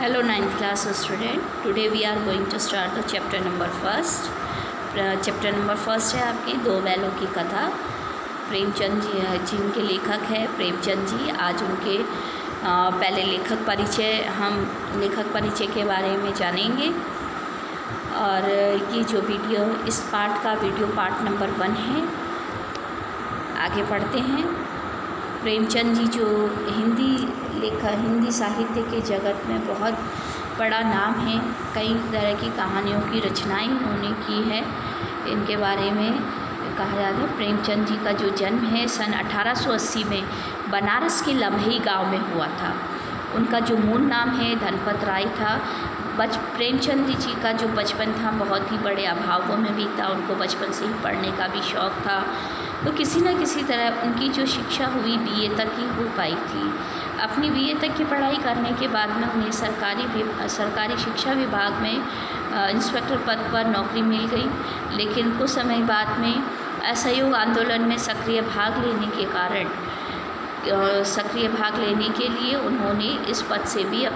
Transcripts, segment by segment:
Hello, ninth class student. Today we are going to start the chapter number first. Chapter number first है आपकी दो बैलों की कथा। प्रेमचंद जी जिनके लेखक है प्रेमचंद जी। आज उनके पहले लेखक परिचय के बारे में जानेंगे। और ये जो वीडियो इस पार्ट का वीडियो पार्ट नंबर 1 है। आगे पढ़ते हैं। प्रेमचंद जी जो हिंदी साहित्य के जगत में बहुत बड़ा नाम है। कई तरह की कहानियों की रचनाएं उन्होंने की है। इनके बारे में कहा जाता है प्रेमचंद जी का जो जन्म है सन 1880 में बनारस के लम्हे गांव में हुआ था। उनका जो मूल नाम है धनपत राय था। प्रेमचंद जी का जो बचपन था बहुत ही बड़े अभावों में बीता। उनको बचपन से ही पढ़ने का भी शौक़ था। तो किसी न किसी तरह उनकी जो शिक्षा हुई बीए तक ही हो पाई थी। अपनी बीए तक की पढ़ाई करने के बाद में उन्हें सरकारी शिक्षा विभाग में इंस्पेक्टर पद पर नौकरी मिल गई। लेकिन कुछ समय बाद में असहयोग आंदोलन में सक्रिय भाग लेने के लिए उन्होंने इस पद से भी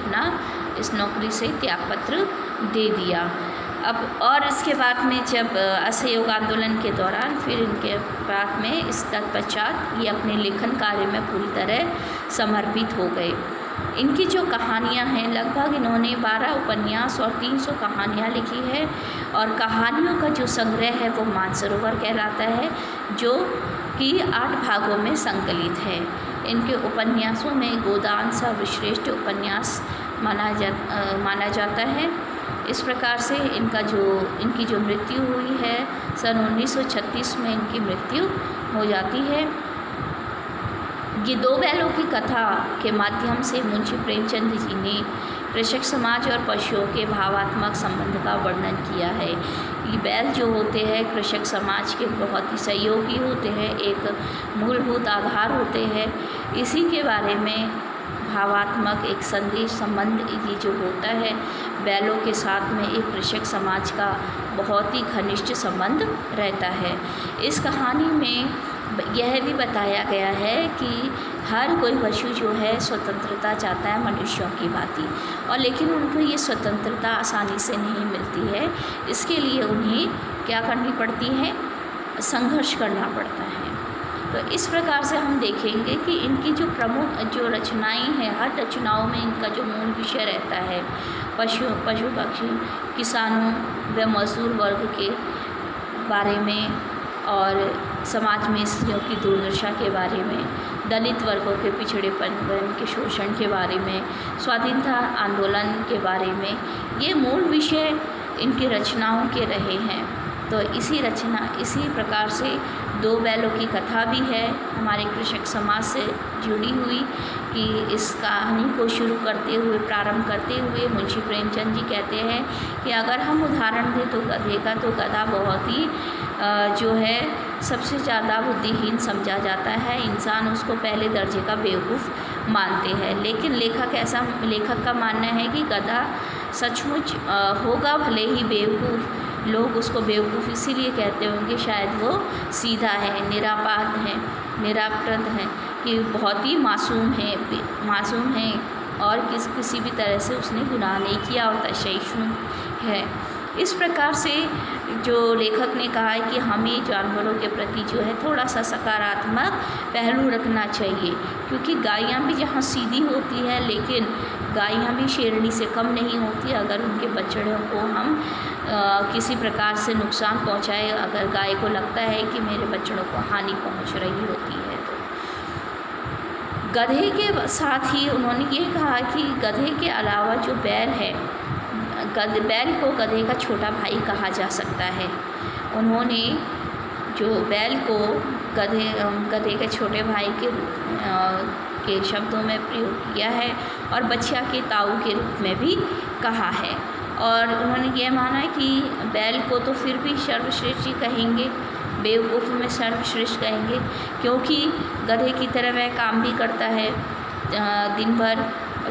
इस नौकरी से त्यागपत्र दे दिया। और इसके बाद में जब असहयोग आंदोलन के दौरान फिर इनके बाद में इस तत्पश्चात ये अपने लेखन कार्य में पूरी तरह समर्पित हो गए। इनकी जो कहानियाँ हैं लगभग इन्होंने 12 उपन्यास और 300 कहानियाँ लिखी है। और कहानियों का जो संग्रह है वो मानसरोवर कहलाता है, जो कि 8 भागों में संकलित है। इनके उपन्यासों में गोदान सर्वश्रेष्ठ उपन्यास माना जाता है। इस प्रकार से इनकी जो मृत्यु हुई है सन 1936 में इनकी मृत्यु हो जाती है। ये दो बैलों की कथा के माध्यम से मुंशी प्रेमचंद जी ने कृषक समाज और पशुओं के भावात्मक संबंध का वर्णन किया है। ये बैल जो होते हैं कृषक समाज के बहुत ही सहयोगी होते हैं, एक मूलभूत आधार होते हैं। इसी के बारे में भावात्मक एक संदेश संबंध ये जो होता है बैलों के साथ में एक कृषक समाज का बहुत ही घनिष्ठ संबंध रहता है। इस कहानी में यह भी बताया गया है कि हर कोई पशु जो है स्वतंत्रता चाहता है मनुष्यों की भांति, और लेकिन उनको ये स्वतंत्रता आसानी से नहीं मिलती है। इसके लिए उन्हें क्या करनी पड़ती है, संघर्ष करना पड़ता है। तो इस प्रकार से हम देखेंगे कि इनकी जो प्रमुख जो रचनाएं हैं, हर रचनाओं में इनका जो मूल विषय रहता है पशु पक्षी किसानों व मजदूर वर्ग के बारे में, और समाज में स्त्रियों की दुर्दशा के बारे में, दलित वर्गों के पिछड़ेपन व उनके शोषण के बारे में, स्वाधीनता आंदोलन के बारे में, ये मूल विषय इनकी रचनाओं के रहे हैं। तो इसी प्रकार से दो बैलों की कथा भी है हमारे कृषक समाज से जुड़ी हुई, कि इस कहानी को प्रारंभ करते हुए मुंशी प्रेमचंद जी कहते हैं कि अगर हम उदाहरण दें तो गधे का, तो गधा बहुत ही जो है सबसे ज़्यादा बुद्धिहीन समझा जाता है। इंसान उसको पहले दर्जे का बेवकूफ़ मानते हैं। लेकिन लेखक का मानना है कि गधा सचमुच होगा भले ही बेवकूफ़, लोग उसको बेवकूफ़ इसीलिए कहते होंगे शायद वो सीधा है, निरापराध है, कि बहुत ही मासूम है और किसी भी तरह से उसने गुनाह नहीं किया और सहिष्णु है। इस प्रकार से जो लेखक ने कहा है कि हमें जानवरों के प्रति जो है थोड़ा सा सकारात्मक पहलू रखना चाहिए, क्योंकि गायें भी जहाँ सीधी होती है, लेकिन गायें भी शेरनी से कम नहीं होती। अगर उनके बछड़ों को हम किसी प्रकार से नुकसान पहुँचाए, अगर गाय को लगता है कि मेरे बछड़ों को हानि पहुँच रही होती है, तो गधे के साथ ही उन्होंने ये कहा कि गधे के अलावा जो बैल है, बैल को गधे का छोटा भाई कहा जा सकता है। उन्होंने जो बैल को गधे के छोटे भाई के शब्दों में प्रयोग किया है, और बछिया के ताऊ के रूप में भी कहा है। और उन्होंने ये माना कि बैल को तो फिर भी सर्वश्रेष्ठ ही कहेंगे, बेवकूफ़ में सर्वश्रेष्ठ कहेंगे, क्योंकि गधे की तरह वह काम भी करता है, दिन भर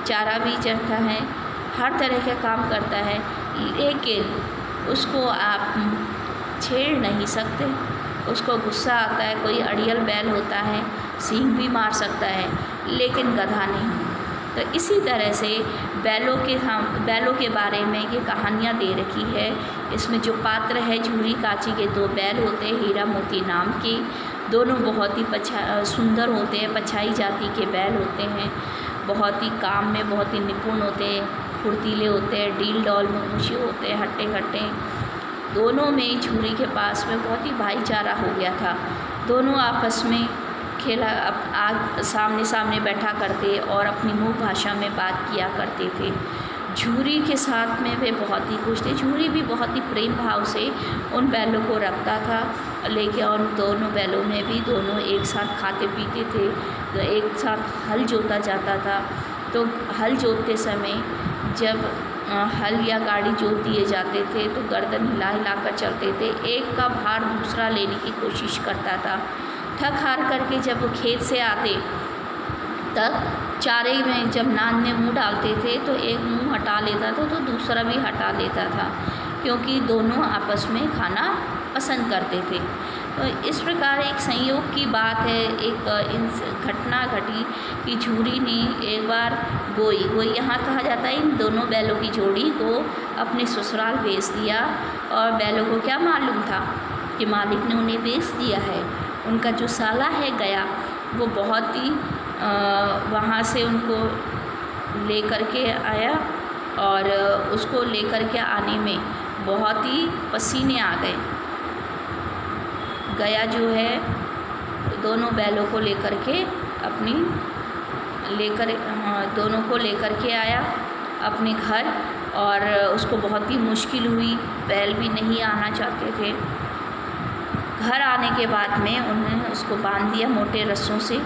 चारा भी चरता है, हर तरह का काम करता है, लेकिन उसको आप छेड़ नहीं सकते। उसको गुस्सा आता है, कोई अड़ियल बैल होता है सींग भी मार सकता है, लेकिन गधा नहीं। तो इसी तरह से बैलों के बारे में ये कहानियाँ दे रखी है। इसमें जो पात्र है, झूरी काची के 2 बैल होते हैं हीरा मोती नाम के, दोनों बहुत ही सुंदर होते हैं, पछाई जाति के बैल होते हैं, बहुत ही काम में बहुत ही निपुण होते हैं, फुर्तीले होते हैं, डील डॉल में ऊँचे होते हैं, हट्टे कट्टे। दोनों में झूरी के पास में बहुत ही भाईचारा हो गया था। दोनों आपस में खेला सामने सामने बैठा करते और अपनी मूल भाषा में बात किया करते थे। झूरी के साथ में वे बहुत ही खुश थे। झूरी भी बहुत ही प्रेम भाव से उन बैलों को रखता था, लेकिन उन दोनों बैलों में भी दोनों एक साथ खाते पीते थे। तो एक साथ हल जोता जाता था। तो हल जोतते समय जब हल या गाड़ी जोत दिए जाते थे तो गर्दन हिला हिला कर चलते थे। एक का भार दूसरा लेने की कोशिश करता था। थक हार करके जब वो खेत से आते तब चारे में जब नान में मुंह डालते थे तो एक मुंह हटा लेता था तो दूसरा भी हटा लेता था, क्योंकि दोनों आपस में खाना पसंद करते थे। तो इस प्रकार एक संयोग की बात है, एक घटना घटी कि झूरी ने एक बार गोई यहाँ कहा जाता है इन दोनों बैलों की जोड़ी को अपने ससुराल भेज दिया। और बैलों को क्या मालूम था कि मालिक ने उन्हें बेच दिया है। उनका जो साला है गया, वो बहुत ही वहाँ से उनको ले कर के आया और उसको ले कर के आने में बहुत ही पसीने आ गए। गया जो है दोनों बैलों को लेकर के दोनों को लेकर के आया अपने घर, और उसको बहुत ही मुश्किल हुई। बैल भी नहीं आना चाहते थे। घर आने के बाद में उन्होंने उसको बांध दिया मोटे रस्सों से,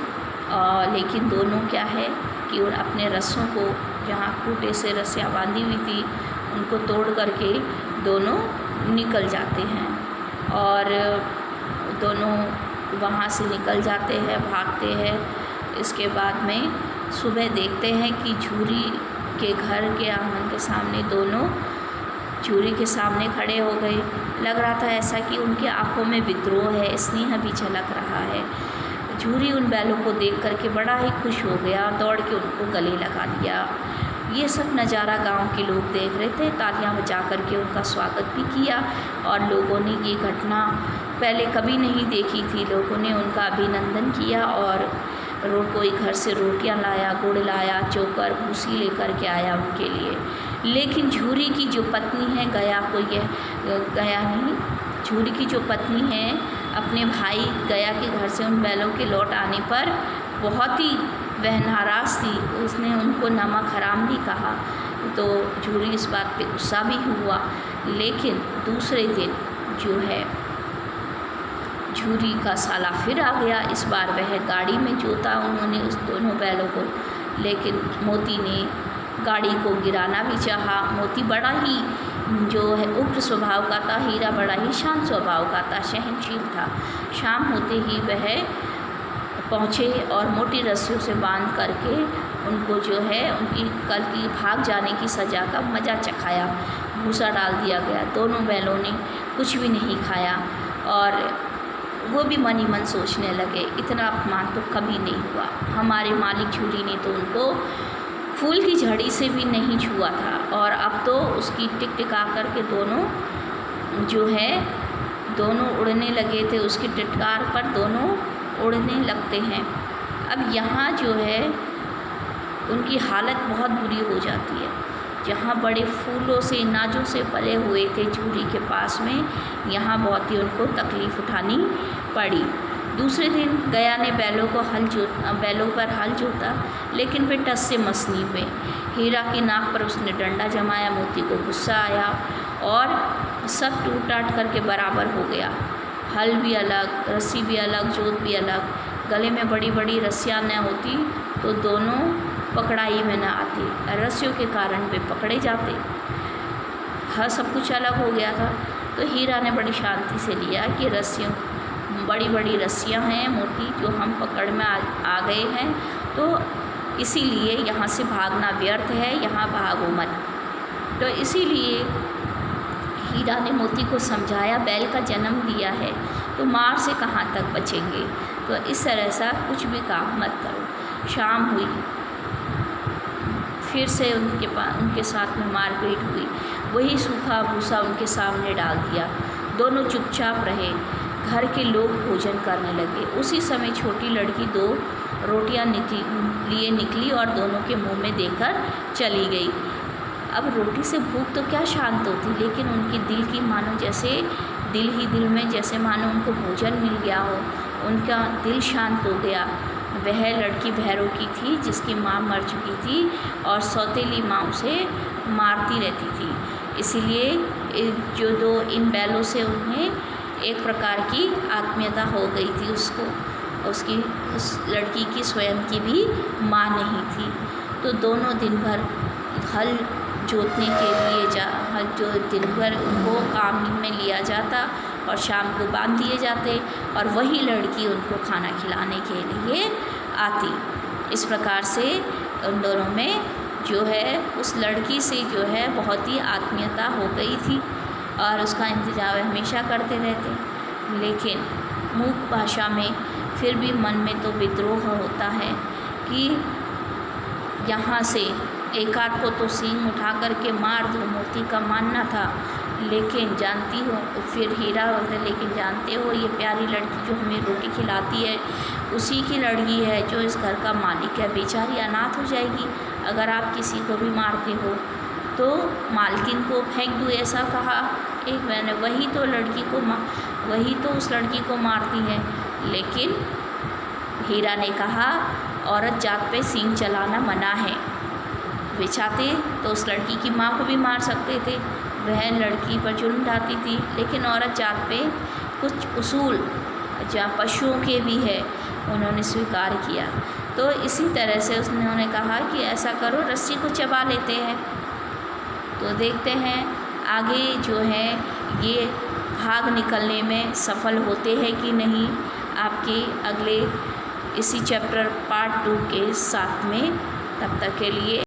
लेकिन दोनों क्या है कि उन अपने रस्सों को, जहाँ खूंटे से रस्सियाँ बांधी हुई थी, उनको तोड़ करके दोनों निकल जाते हैं। और दोनों वहाँ से निकल जाते हैं, भागते हैं। इसके बाद में सुबह देखते हैं कि झूरी के घर के आंगन के सामने दोनों झूरी के सामने खड़े हो गए। लग रहा था ऐसा कि उनकी आंखों में विद्रोह है, स्नेह भी झलक रहा है। झूरी उन बैलों को देख करके बड़ा ही खुश हो गया, दौड़ के उनको गले लगा लिया। ये सब नज़ारा गांव के लोग देख रहे थे। तालियां बजा करके उनका स्वागत भी किया, और लोगों ने ये घटना पहले कभी नहीं देखी थी। लोगों ने उनका अभिनंदन किया और कोई घर से रोटियां लाया, गुड़ लाया, चोकर भूसी लेकर के आया उनके लिए। लेकिन झूरी की जो पत्नी है, झूरी की जो पत्नी है, अपने भाई गया के घर से उन बैलों के लौट आने पर बहुत ही वह नाराज़ थी। उसने उनको नमक हराम भी कहा। तो झूरी इस बात पे गुस्सा भी हुआ। लेकिन दूसरे दिन जो है झूरी का साला फिर आ गया। इस बार वह गाड़ी में जोता उन्होंने उस दोनों बैलों को, लेकिन मोती ने गाड़ी को गिराना भी चाहा। मोती बड़ा ही जो है उग्र स्वभाव का था, हीरा बड़ा ही शांत स्वभाव का था, सहनशील था। शाम होते ही वह पहुँचे और मोटी रस्सियों से बांध करके उनको जो है उनकी कल की भाग जाने की सज़ा का मज़ा चखाया। भूसा डाल दिया गया। दोनों बैलों ने कुछ भी नहीं खाया और वो भी मन ही मन सोचने लगे, इतना अपमान तो कभी नहीं हुआ। हमारे मालिक झूरी ने तो उनको फूल की झड़ी से भी नहीं छुआ था, और अब तो उसकी टिक टिका करके दोनों जो है दोनों उड़ने लगे थे। उसकी टिटकार पर दोनों उड़ने लगते हैं। अब यहाँ जो है उनकी हालत बहुत बुरी हो जाती है। जहाँ बड़े फूलों से नाजों से पले हुए थे झूरी के पास में, यहाँ बहुत ही उनको तकलीफ़ उठानी पड़ी। दूसरे दिन गया ने बैलों पर हल जोता, लेकिन फिर टस से मस नहीं हुए। हीरा की नाक पर उसने डंडा जमाया। मोती को गुस्सा आया और सब टूट टाट करके बराबर हो गया। हल भी अलग, रस्सी भी अलग, जोत भी अलग। गले में बड़ी बड़ी रस्सियाँ न होती तो दोनों पकड़ाई में न आती। रस्सियों के कारण वे पकड़े जाते। हर सब कुछ अलग हो गया था। तो हीरा ने बड़ी शांति से लिया कि बड़ी बड़ी रस्सियाँ हैं मोटी, जो हम पकड़ में आ गए हैं, तो इसीलिए यहाँ से भागना व्यर्थ है, यहाँ भागो मत। तो इसीलिए हीरा ने मोती को समझाया, बैल का जन्म दिया है तो मार से कहाँ तक बचेंगे, तो इस तरह सा कुछ भी काम मत करो। शाम हुई, फिर से उनके साथ में मारपीट हुई। वही सूखा भूसा उनके सामने डाल दिया। दोनों चुपचाप रहे। घर के लोग भोजन करने लगे। उसी समय छोटी लड़की 2 रोटियां लिए निकली और दोनों के मुंह में देकर चली गई। अब रोटी से भूख तो क्या शांत होती, लेकिन उनकी दिल की मानो जैसे दिल ही दिल में जैसे मानो उनको भोजन मिल गया हो। उनका दिल शांत हो गया। वह लड़की भैरव की थी जिसकी माँ मर चुकी थी और सौतेली माँ उसे मारती रहती थी। इसीलिए जो 2 इन बैलों से उन्हें एक प्रकार की आत्मीयता हो गई थी। उस लड़की की स्वयं की भी माँ नहीं थी। तो दोनों दिन भर हल जोतने के लिए जो दिन भर उनको काम में लिया जाता और शाम को बांध दिए जाते और वही लड़की उनको खाना खिलाने के लिए आती। इस प्रकार से उन दोनों में जो है उस लड़की से जो है बहुत ही आत्मीयता हो गई थी और उसका इंतज़ार हमेशा करते रहते। लेकिन मूक भाषा में फिर भी मन में तो विद्रोह होता है कि यहाँ से एक आध को तो सींग उठा करके मार दो, मोती का मानना था। लेकिन जानती हो, फिर हीरा बोलते, लेकिन जानते हो ये प्यारी लड़की जो हमें रोटी खिलाती है उसी की लड़की है जो इस घर का मालिक है। बेचारी अनाथ हो जाएगी अगर आप किसी को भी मारते हो। तो मालकिन को फेंक दूँ, ऐसा कहा एक मैंने। वही तो उस लड़की को मारती है। लेकिन हीरा ने कहा औरत जात पे सींग चलाना मना है। वे चाहते तो उस लड़की की माँ को भी मार सकते थे, वह लड़की पर जुल्म ढाती थी। लेकिन औरत जात पे कुछ उसूल जहाँ पशुओं के भी है उन्होंने स्वीकार किया। तो इसी तरह से उन्होंने कहा कि ऐसा करो, रस्सी को चबा लेते हैं। तो देखते हैं आगे जो है ये भाग निकलने में सफल होते हैं कि नहीं, आपके अगले इसी चैप्टर पार्ट 2 के साथ में। तब तक के लिए